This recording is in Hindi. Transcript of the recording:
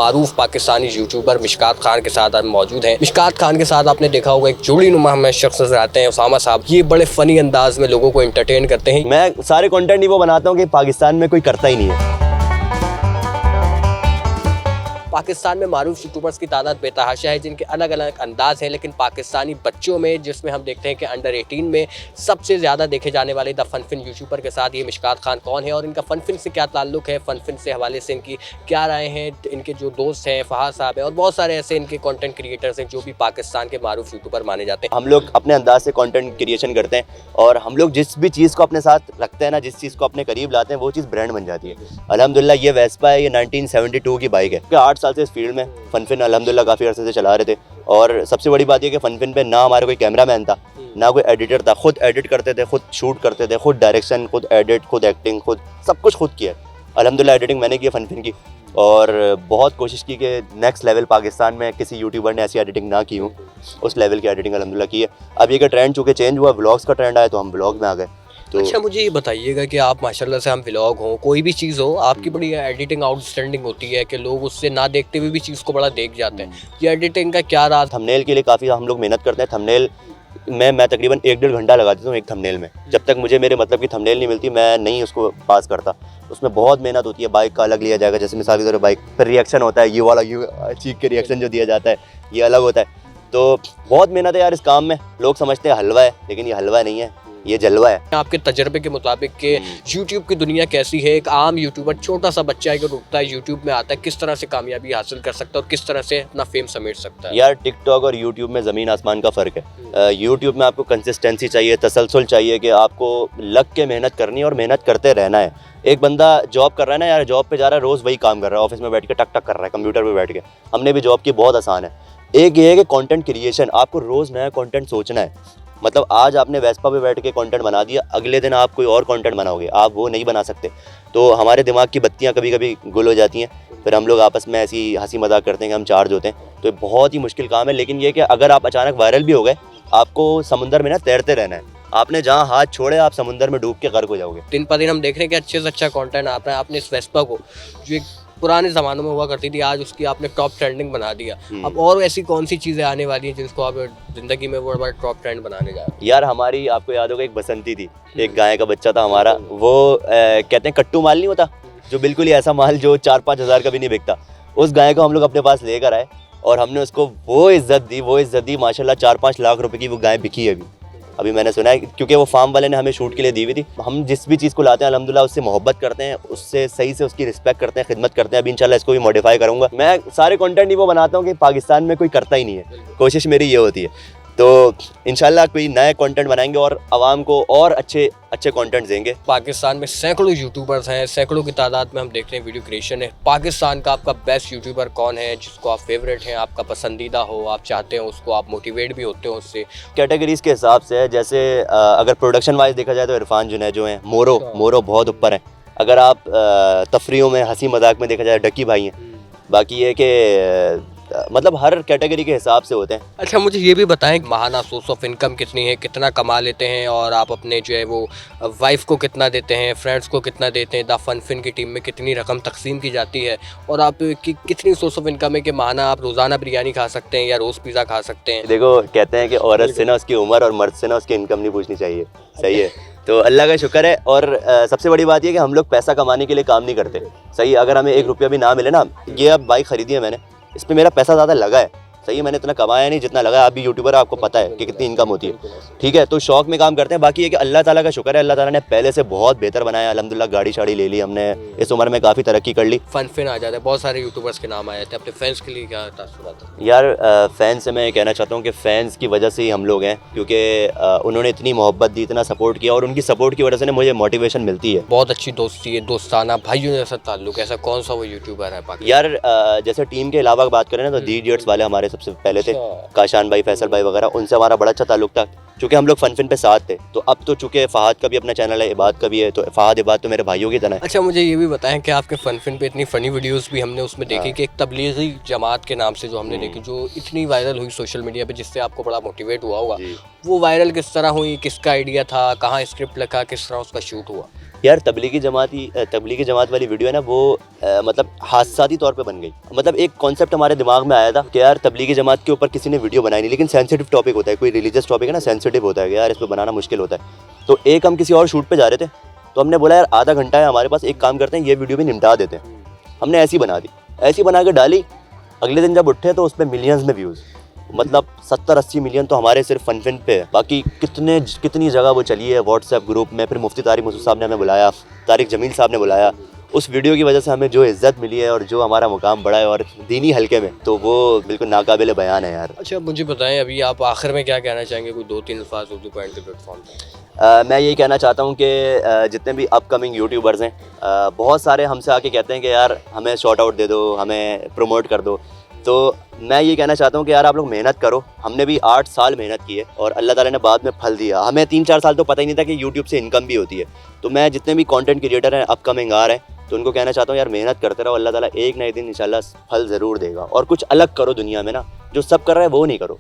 मारूफ पाकिस्तानी यूट्यूबर मिशकात खान के साथ हम मौजूद हैं। मिशकात खान के साथ आपने देखा होगा एक जोड़ी नुमा हमें शख्स नजर आते हैं, उसामा साहब। ये बड़े फनी अंदाज में लोगों को एंटरटेन करते हैं। मैं सारे कंटेंट ही वो बनाता हूँ कि पाकिस्तान में कोई करता ही नहीं है। पाकिस्तान में मारूफ यूट्यूबर्स की तादाद बेतहाशा है जिनके अलग अलग अंदाज हैं, लेकिन पाकिस्तानी बच्चों में जिसमें हम देखते हैं कि अंडर 18 में सबसे ज़्यादा देखे जाने वाले द फनफिन यूट्यूबर के साथ ये मिशकात खान कौन है और इनका फनफिन से क्या ताल्लुक है, फनफिन से हवाले से इनकी क्या राय हैं। इनके जो दोस्त हैं फहाद साहब हैं और बहुत सारे ऐसे इनके कंटेंट क्रिएटर्स हैं जो भी पाकिस्तान के मारूफ यूट्यूबर माने जाते हैं। हम लोग अपने अंदाज से कंटेंट क्रिएशन करते हैं और हम लोग जिस भी चीज़ को अपने साथ रखते हैं ना, जिस चीज़ को अपने करीब लाते हैं, वो चीज़ ब्रांड बन जाती है। अल्हम्दुलिल्लाह ये वेस्पा है, ये 1972 की बाइक है। 8 साल से इस फील्ड में फनफिन अल्हम्दुलिल्लाह काफ़ी अर्से से चला रहे थे। और सबसे बड़ी बात ये कि फनफिन पे ना हमारा कोई कैमरामैन था, ना कोई एडिटर था। खुद एडिट करते थे, खुद शूट करते थे, खुद डायरेक्शन, खुद एडिट, खुद एक्टिंग, खुद सब कुछ खुद किया। अल्हम्दुलिल्लाह एडिटिंग मैंने की फनफिन की और बहुत कोशिश की कि नेक्स्ट लेवल पाकिस्तान में किसी यूट्यूबर ने ऐसी एडिटिंग ना की हूँ, उस लेवल की एडिटिंग अल्हम्दुलिल्लाह की है। अब ये का ट्रेंड चूँकि चेंज हुआ, व्लॉग्स का ट्रेंड आया तो हम व्लॉग में आ गए। तो अच्छा, मुझे ये बताइएगा कि आप माशाल्लाह से हम व्लॉग हो, कोई भी चीज़ हो, आपकी बड़ी एडिटिंग आउटस्टैंडिंग होती है कि लोग उससे ना देखते हुए भी चीज़ को बड़ा देख जाते हैं। ये एडिटिंग का क्या राज? थंबनेल के लिए काफ़ी हम लोग मेहनत करते हैं। थंबनेल में मैं तकरीबन 1-1.5 घंटा लगा देता हूँ एक थंबनेल में। जब तक मुझे मेरे मतलब की थंबनेल नहीं मिलती मैं नहीं उसको पास करता। उसमें बहुत मेहनत होती है। बाइक का अलग लिया जाएगा, जैसे मिसाल के तौर पर बाइक पर रिएक्शन होता है, ये वाला ये चीख के रिएक्शन जो दिया जाता है ये अलग होता है। तो बहुत मेहनत है यार इस काम में। लोग समझते हैं हलवा है, लेकिन ये हलवा नहीं है, ये जलवा है। आपके तजर्बे के मुताबिक कि यूट्यूब की दुनिया कैसी है, एक आम यूट्यूबर छोटा सा बच्चा अगर उठता है यूट्यूब में आता है, किस तरह से कामयाबी हासिल कर सकता है और किस तरह से अपना फेम समेट सकता है? यार टिकटॉक और यूट्यूब में ज़मीन आसमान का फ़र्क है। यूट्यूब में आपको कंसिस्टेंसी चाहिए, तसलसल चाहिए कि आपको लग के मेहनत करनी है और मेहनत करते रहना है। एक बंदा जॉब कर रहा है ना यार, जॉब पे जा रहा है, रोज़ वही काम कर रहा है, ऑफिस में बैठ के टक टक कर रहा है, कंप्यूटर पे बैठ के। हमने भी जॉब की, बहुत आसान है। एक ये है कि कंटेंट क्रिएशन, आपको रोज़ नया कंटेंट सोचना है। मतलब आज आपने वेस्पा पे बैठ के कंटेंट बना दिया, अगले दिन आप कोई और कंटेंट बनाओगे, आप वो नहीं बना सकते। तो हमारे दिमाग की बत्तियां कभी कभी गुल हो जाती हैं, फिर हम लोग आपस में ऐसी हंसी मजाक करते हैं कि हम चार्ज होते हैं। तो ये बहुत ही मुश्किल काम है, लेकिन ये कि अगर आप अचानक वायरल भी हो गए, आपको समुंदर में ना तैरते रहना है। आपने जहाँ हाथ छोड़े आप समुंदर में डूब के गर्क हो जाओगे। दिन पर दिन हम देख रहे हैं कि अच्छे से अच्छा कंटेंट आता है। आपने इस वेस्पा को जो एक पुराने ज़मानों में हुआ करती थी, आज उसकी आपने टॉप ट्रेंडिंग बना दिया। अब और ऐसी कौन सी चीज़ें आने वाली हैं जिसको आप ज़िंदगी में वो बड़ा टॉप ट्रेंड बनाने जा रहे हैं? यार हमारी, आपको याद होगा एक बसंती थी, एक गाय का बच्चा था हमारा। वो कहते हैं कट्टू माल नहीं होता, जो बिल्कुल ही ऐसा माल जो 4-5 हज़ार का भी नहीं बिकता। उस गाय को हम लोग अपने पास लेकर आए और हमने उसको वो इज्जत दी माशाल्लाह। 4-5 लाख रुपए की वो गाय बिकी है अभी मैंने सुना है, क्योंकि वो फार्म वाले ने हमें शूट के लिए दी हुई थी। हम जिस भी चीज़ को लाते हैं अल्हम्दुलिल्लाह उससे मोहब्बत करते हैं, उससे सही से उसकी रिस्पेक्ट करते हैं, खिदमत करते हैं। अभी इंशाल्लाह इसको भी मॉडिफाई करूँगा। मैं सारे कंटेंट ही वो बनाता हूँ कि पाकिस्तान में कोई करता ही नहीं है, कोशिश मेरी ये होती है। तो इंशाल्लाह कोई नए कंटेंट बनाएंगे और आवाम को और अच्छे कंटेंट देंगे। पाकिस्तान में सैकड़ों यूट्यूबर्स हैं, सैकड़ों की तादाद में हम देख रहे हैं वीडियो क्रिएशन है। पाकिस्तान का आपका बेस्ट यूट्यूबर कौन है जिसको आप फेवरेट हैं, आपका पसंदीदा हो, आप चाहते हो उसको, आप मोटिवेट भी होते हो उससे? कैटेगरीज के हिसाब से, जैसे अगर प्रोडक्शन वाइज देखा जाए तो इरफान जुनैद जो हैं, मोरो बहुत ऊपर हैं। अगर आप तफरीहों में, हंसी मजाक में देखा जाए, डकी भाई हैं। बाकी ये कि मतलब हर कैटेगरी के हिसाब से होते हैं। अच्छा, मुझे ये भी बताएं माहाना सोर्स ऑफ इनकम कितनी है, कितना कमा लेते हैं और आप अपने जो है वो वाइफ को कितना देते हैं, फ्रेंड्स को कितना देते हैं, द फनफिन की टीम में कितनी रकम तकसीम की जाती है और आप की कितनी सोर्स ऑफ इनकम है कि माहाना आप रोज़ाना बिरयानी खा सकते हैं या रोज़ पिज़्ज़ा खा सकते हैं? देखो, कहते हैं कि औरत से ना उसकी उम्र और मर्द से ना उसकी इनकम नहीं पूछनी चाहिए। सही है, तो अल्लाह का शुक्र है। और सबसे बड़ी बात यह कि हम लोग पैसा कमाने के लिए काम नहीं करते। सही, अगर हमें 1 रुपया भी ना मिले ना, ये अब बाइक खरीदी है मैंने, इस पर मेरा पैसा ज़्यादा लगा है। सही है, मैंने इतना कमाया नहीं जितना लगा है। आप भी यूट्यूबर, आपको पता है कि कितनी इनकम होती है। ठीक है, तो शौक में काम करते हैं। बाकी ये कि अल्लाह ताला का शुक्र है, अल्लाह ताला ने पहले से बहुत बेहतर बनाया। अल्हम्दुलिल्लाह गाड़ी शाड़ी ले ली हमने, इस उम्र में काफ़ी तरक्की कर ली। फनफिन आ जाता है, बहुत सारे यूट्यूबर्स के नाम आ जाते हैं। अपने फैंस के लिए क्या तासुरात है? यार फ़ैन्स से मैं कहना चाहता हूँ कि फ़ैन्स की वजह से ही हम लोग हैं, क्योंकि उन्होंने इतनी मोहब्बत दी, इतना सपोर्ट किया और उनकी सपोर्ट की वजह से मुझे मोटिवेशन मिलती है। बहुत अच्छी दोस्ती है, दोस्ताना भाइयों जैसा ताल्लुक। ऐसा कौन सा वो यूट्यूबर है पाकिस्तान? यार जैसे टीम के अलावा बात करें ना, तो दी इडियट्स वाले हमारे सबसे पहले थे, काशान भाई, फैसल भाई वगैरह, उनसे हमारा बड़ा अच्छा ताल्लुक था। चूँकि हम लोग फनफिन पे साथ थे, तो अब तो चूँकि फ़हाद का भी अपना चैनल है, इबाद का भी है, तो फ़हाद इबाद तो मेरे भाइयों की तरह है। अच्छा, मुझे ये भी बताएं कि आपके फनफिन पे इतनी फ़नी वीडियोस भी हमने उसमें देखी कि एक तबलीगी जमात के नाम से जो हमने देखी, जो इतनी वायरल हुई सोशल मीडिया पे, जिससे आपको बड़ा मोटिवेट हुआ होगा। वो वायरल किस तरह हुई, किसका आइडिया था, कहाँ स्क्रिप्ट लिखा, किस तरह उसका शूट हुआ? यार तबलीगी जमात वाली वीडियो है ना, वो मतलब हादसाती तौर पे बन गई। मतलब एक कॉन्सेप्ट हमारे दिमाग में आया था कि यार तबलीगी जमात के ऊपर किसी ने वीडियो बनाई नहीं, लेकिन सेंसिटिव टॉपिक होता है, कोई रिलीजियस टॉपिक है ना, सेंसिटिव होता है कि यार इस पर बनाना मुश्किल होता है। तो एक हम किसी और शूट पे जा रहे थे, तो हमने बोला यार आधा घंटा है हमारे पास, एक काम करते हैं ये वीडियो भी निपटा देते हैं। हमने ऐसी बना दी, ऐसी बना के डाली। अगले दिन जब उठे तो उस पर मिलियंस में व्यूज़, मतलब 70-80 मिलियन तो हमारे सिर्फ फन पे है। बाकी कितनी जगह वो चली है व्हाट्सएप ग्रुप में। फिर मुफ्ती तारिक मसूद साहब ने हमें बुलाया, तारिक जमील साहब ने बुलाया। उस वीडियो की वजह से हमें जो इज़्ज़त मिली है और जो हमारा मुकाम बढ़ा है और दीनी हल्के में, तो वो बिल्कुल नाकाबिल बयान है यार। अच्छा मुझे बताएं, अभी आप आखिर में क्या कहना चाहेंगे, कोई 2-3 अल्फाज उर्दू पॉइंट के प्लेटफॉर्म पर? मैं यही कहना चाहता हूँ कि जितने भी अपकमिंग यूट्यूबर्स हैं, बहुत सारे हमसे आके कहते हैं कि यार हमें शॉर्ट आउट दे दो, हमें प्रमोट कर दो। तो मैं ये कहना चाहता हूँ कि यार आप लोग मेहनत करो। हमने भी 8 साल मेहनत की है और अल्लाह ताला ने बाद में फल दिया। हमें 3-4 साल तो पता ही नहीं था कि यूट्यूब से इनकम भी होती है। तो मैं जितने भी कंटेंट क्रिएटर हैं अपकमिंग आ रहे हैं, तो उनको कहना चाहता हूँ यार मेहनत करते रहो, अल्लाह ताला एक ना एक दिन इंशाल्लाह फल ज़रूर देगा। और कुछ अलग करो दुनिया में ना, जो सब कर रहे हैं वो नहीं करो।